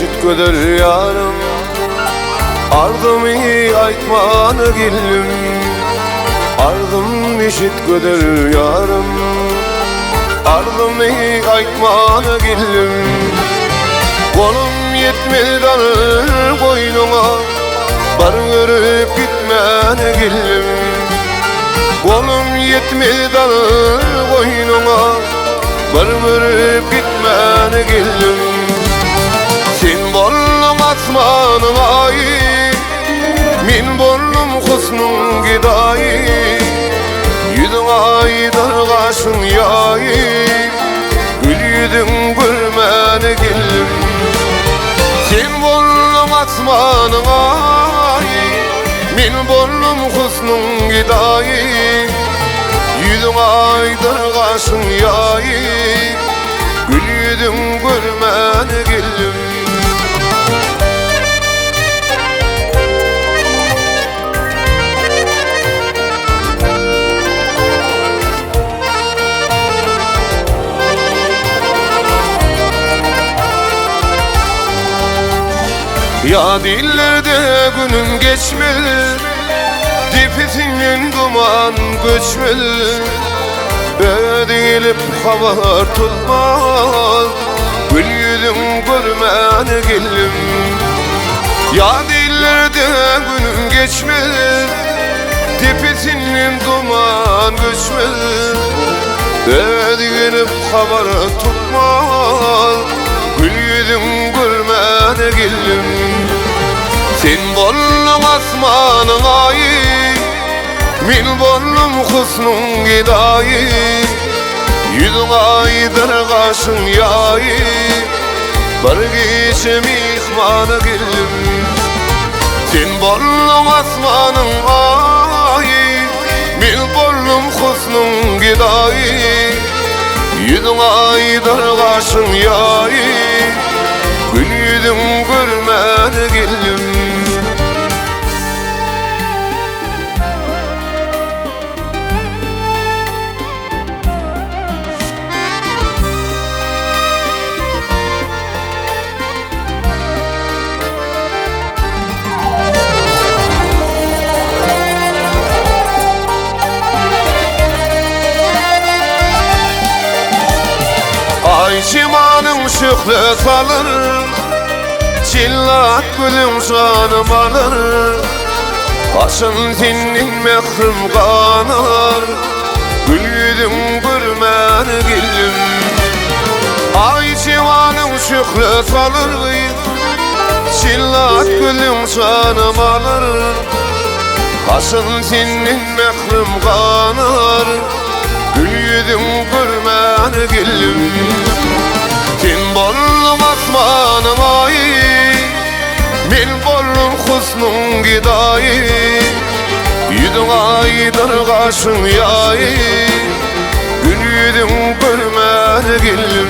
işit göder yarım, ardımı aytmanı gillim. Ardım işit göder yarım, ardımı aytmanı gillim. Kolum yetmez alır boynuma, bar görüp gitmeni gillim. Kolum yetmez alır boynuma, bar görüp gitmeni gillim. Sen bollum asmanın ayı, min bollum husnun gidayı. Yüzün aydır kaşın yayı, gül yüzün gülmeni gillim. Sen bollum asmanın ayı, min bollum husnun gidayı. Yüzün aydır kaşın yayı, gül yüzün gülmeni gillim. Ya dillerde günün geçmeli, dipisinden duman göçmeli. Ödeyilip haber tutmaz, gül yüzün görmeni gillim. Ya dillerde günün geçmeli, dipisinden duman göçmeli. Ödeyilip haber tutmaz, gül yüzün görmeni gillim. Sen bollum asmanın ayı, min bollum husnun gidayı. Yüzün aydır kaşın yayı, bar geçim ihmanı gillim. Sen bollum asmanın ayı, min bollum husnun gidayı. Yüzün aydır kaşın yayı, gül yüzün görmeni gillim. Ay cimanın şıklı salır, çillat gülüm canım alır. Kaşın senin mehrim kanar, gül yüzün görmeni gillim. Ay cimanın şıklı salır, çillat gülüm canım alır. Kaşın senin mehrim kanar, gül yüzün görmeni gillim. Sen bollum asmanın ayı, min bollum husnun gidayı. Yüzün aydır kaşın yayı, gül yüzün görmeni gillim.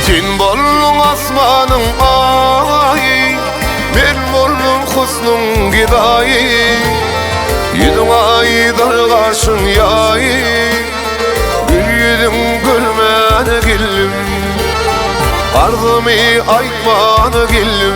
Sen bollum asmanın ayı, min bollum husnun gidayı. Yüzün aydır kaşın yayı, gül yüzün görmeni gillim. Ardımı aytmanı gillim.